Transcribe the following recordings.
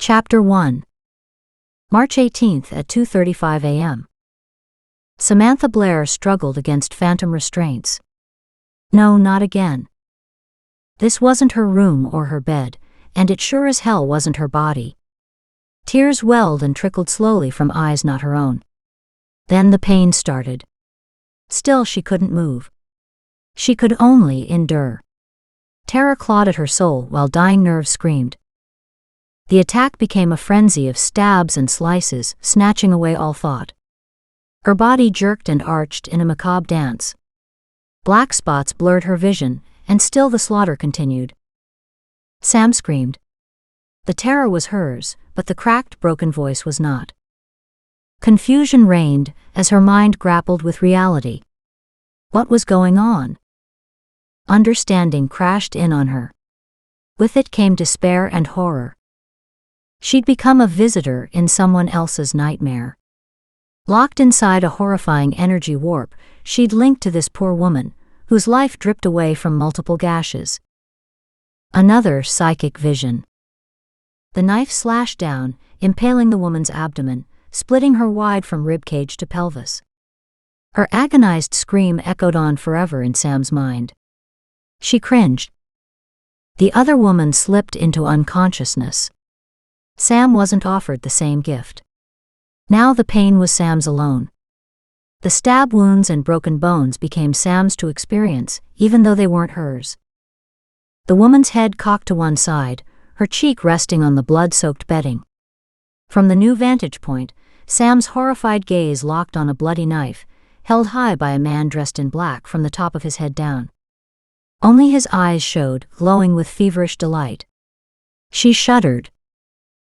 Chapter 1. March 18th at 2:35 a.m. Samantha Blair struggled against phantom restraints. No, not again. This wasn't her room or her bed, and it sure as hell wasn't her body. Tears welled and trickled slowly from eyes not her own. Then the pain started. Still she couldn't move. She could only endure. Terror clawed at her soul while dying nerves screamed. The attack became a frenzy of stabs and slices, snatching away all thought. Her body jerked and arched in a macabre dance. Black spots blurred her vision, and still the slaughter continued. Sam screamed. The terror was hers, but the cracked, broken voice was not. Confusion reigned as her mind grappled with reality. What was going on? Understanding crashed in on her. With it came despair and horror. She'd become a visitor in someone else's nightmare. Locked inside a horrifying energy warp, she'd linked to this poor woman, whose life dripped away from multiple gashes. Another psychic vision. The knife slashed down, impaling the woman's abdomen, splitting her wide from ribcage to pelvis. Her agonized scream echoed on forever in Sam's mind. She cringed. The other woman slipped into unconsciousness. Sam wasn't offered the same gift. Now the pain was Sam's alone. The stab wounds and broken bones became Sam's to experience, even though they weren't hers. The woman's head cocked to one side, her cheek resting on the blood-soaked bedding. From the new vantage point, Sam's horrified gaze locked on a bloody knife, held high by a man dressed in black from the top of his head down. Only his eyes showed, glowing with feverish delight. She shuddered.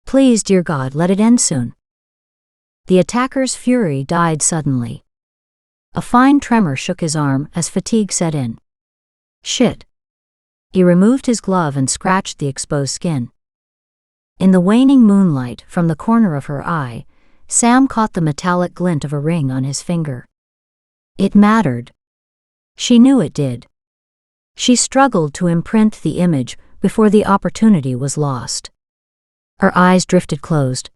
Please, dear God, let it end soon. The attacker's fury died suddenly. A fine tremor shook his arm as fatigue set in. Shit. He removed his glove and scratched the exposed skin. In the waning moonlight, from the corner of her eye, Sam caught the metallic glint of a ring on his finger. It mattered. She knew it did. She struggled to imprint the image before the opportunity was lost. Her eyes drifted closed.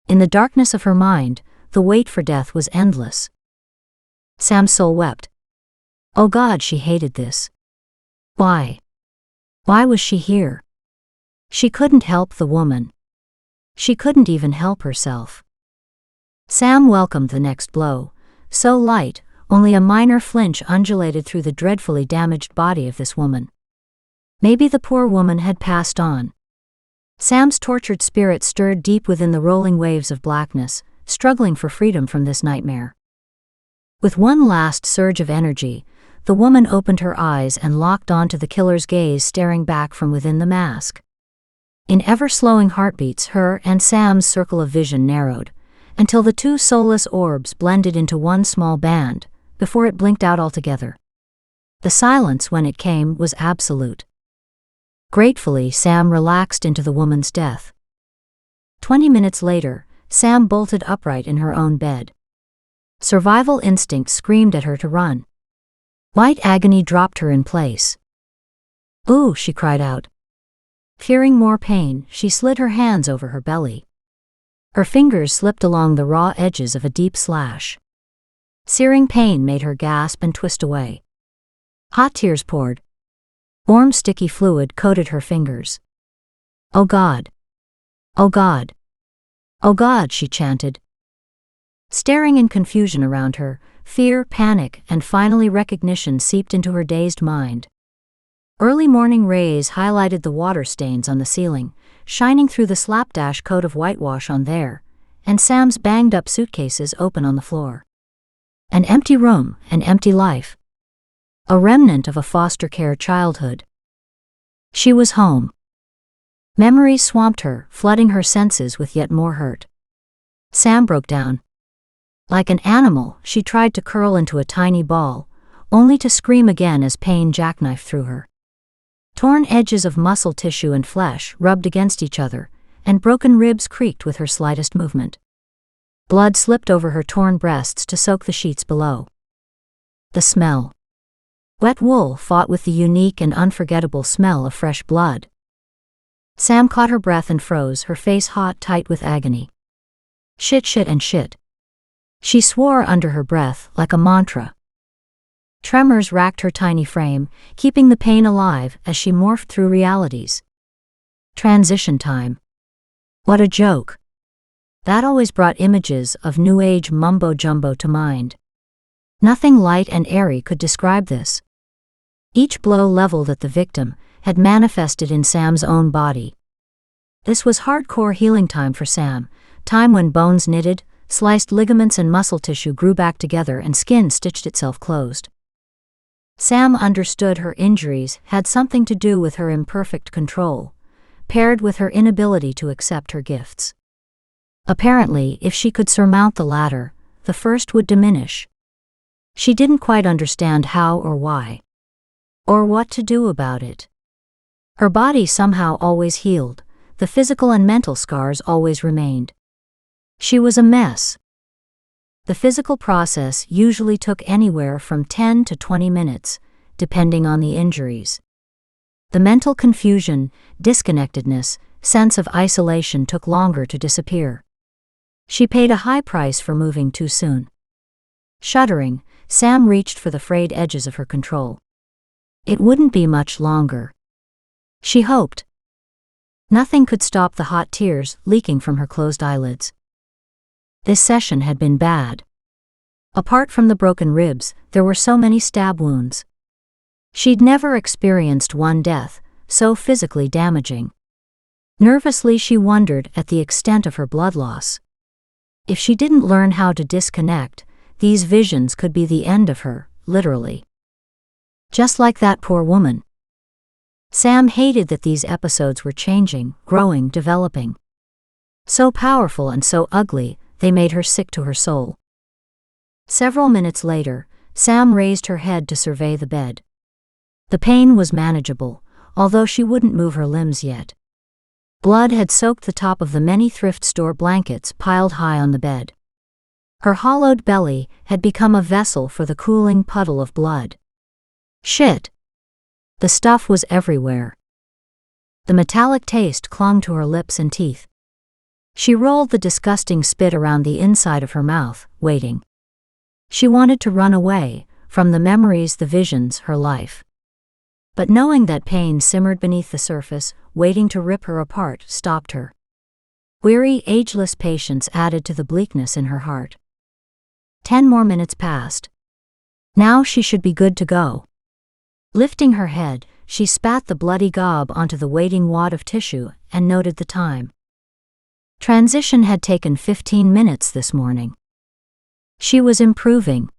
In the darkness of her mind, the wait for death was endless. Sam's soul wept. Oh God, she hated this. Why? Why was she here? She couldn't help the woman. She couldn't even help herself. Sam welcomed the next blow, so light, only a minor flinch undulated through the dreadfully damaged body of this woman. Maybe the poor woman had passed on. Sam's tortured spirit stirred deep within the rolling waves of blackness, struggling for freedom from this nightmare. With one last surge of energy, the woman opened her eyes and locked onto the killer's gaze staring back from within the mask. In ever-slowing heartbeats, her and Sam's circle of vision narrowed, until the two soulless orbs blended into one small band, before it blinked out altogether. The silence, when it came, was absolute. Gratefully, Sam relaxed into the woman's death. 20 minutes later, Sam bolted upright in her own bed. Survival instinct screamed at her to run. White agony dropped her in place. Ooh, she cried out. Fearing more pain, she slid her hands over her belly. Her fingers slipped along the raw edges of a deep slash. Searing pain made her gasp and twist away. Hot tears poured. Warm, sticky fluid coated her fingers. Oh God! Oh God! Oh God, she chanted. Staring in confusion around her, fear, panic, and finally recognition seeped into her dazed mind. Early morning rays highlighted the water stains on the ceiling, shining through the slapdash coat of whitewash on there, and Sam's banged-up suitcases open on the floor. An empty room, an empty life. A remnant of a foster care childhood. She was home. Memories swamped her, flooding her senses with yet more hurt. Sam broke down. Like an animal, she tried to curl into a tiny ball, only to scream again as pain jackknifed through her. Torn edges of muscle tissue and flesh rubbed against each other, and broken ribs creaked with her slightest movement. Blood slipped over her torn breasts to soak the sheets below. The smell. Wet wool fought with the unique and unforgettable smell of fresh blood. Sam caught her breath and froze, her face hot tight with agony. Shit, shit, and shit. She swore under her breath, like a mantra. Tremors racked her tiny frame, keeping the pain alive as she morphed through realities. Transition time. What a joke. That always brought images of New Age mumbo-jumbo to mind. Nothing light and airy could describe this. Each blow leveled at the victim had manifested in Sam's own body. This was hardcore healing time for Sam, time when bones knitted, sliced ligaments and muscle tissue grew back together and skin stitched itself closed. Sam understood her injuries had something to do with her imperfect control, paired with her inability to accept her gifts. Apparently, if she could surmount the latter, the first would diminish. She didn't quite understand how or why, or what to do about it. Her body somehow always healed, the physical and mental scars always remained. She was a mess. The physical process usually took anywhere from 10 to 20 minutes, depending on the injuries. The mental confusion, disconnectedness, sense of isolation took longer to disappear. She paid a high price for moving too soon. Shuddering, Sam reached for the frayed edges of her control. It wouldn't be much longer. She hoped. Nothing could stop the hot tears leaking from her closed eyelids. This session had been bad. Apart from the broken ribs, there were so many stab wounds. She'd never experienced one death, so physically damaging. Nervously she wondered at the extent of her blood loss. If she didn't learn how to disconnect, these visions could be the end of her, literally. Just like that poor woman. Sam hated that these episodes were changing, growing, developing. So powerful and so ugly, they made her sick to her soul. Several minutes later, Sam raised her head to survey the bed. The pain was manageable, although she wouldn't move her limbs yet. Blood had soaked the top of the many thrift store blankets piled high on the bed. Her hollowed belly had become a vessel for the cooling puddle of blood. Shit! The stuff was everywhere. The metallic taste clung to her lips and teeth. She rolled the disgusting spit around the inside of her mouth, waiting. She wanted to run away, from the memories, the visions, her life. But knowing that pain simmered beneath the surface, waiting to rip her apart, stopped her. Weary, ageless patience added to the bleakness in her heart. 10 more minutes passed. Now she should be good to go. Lifting her head, she spat the bloody gob onto the waiting wad of tissue and noted the time. Transition had taken 15 minutes this morning. She was improving.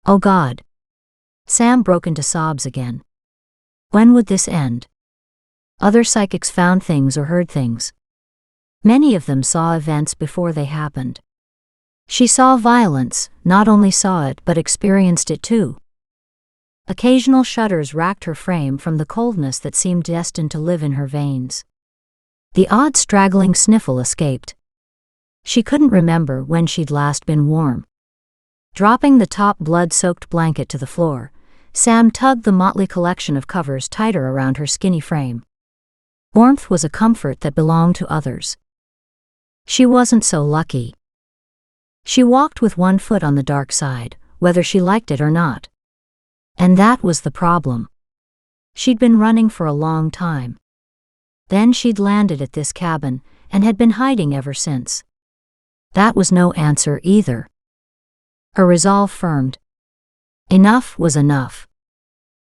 Oh God. Sam broke into sobs again. When would this end? Other psychics found things or heard things. Many of them saw events before they happened. She saw violence, not only saw it but experienced it too. Occasional shudders racked her frame from the coldness that seemed destined to live in her veins. The odd straggling sniffle escaped. She couldn't remember when she'd last been warm. Dropping the top blood-soaked blanket to the floor, Sam tugged the motley collection of covers tighter around her skinny frame. Warmth was a comfort that belonged to others. She wasn't so lucky. She walked with one foot on the dark side, whether she liked it or not. And that was the problem. She'd been running for a long time. Then she'd landed at this cabin, and had been hiding ever since. That was no answer either. Her resolve firmed. Enough was enough.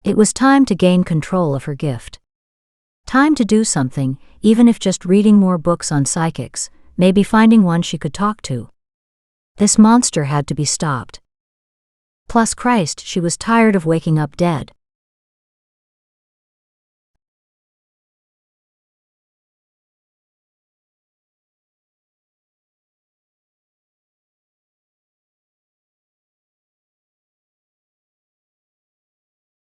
It was time to gain control of her gift. Time to do something, even if just reading more books on psychics, maybe finding one she could talk to. This monster had to be stopped. Plus Christ, she was tired of waking up dead.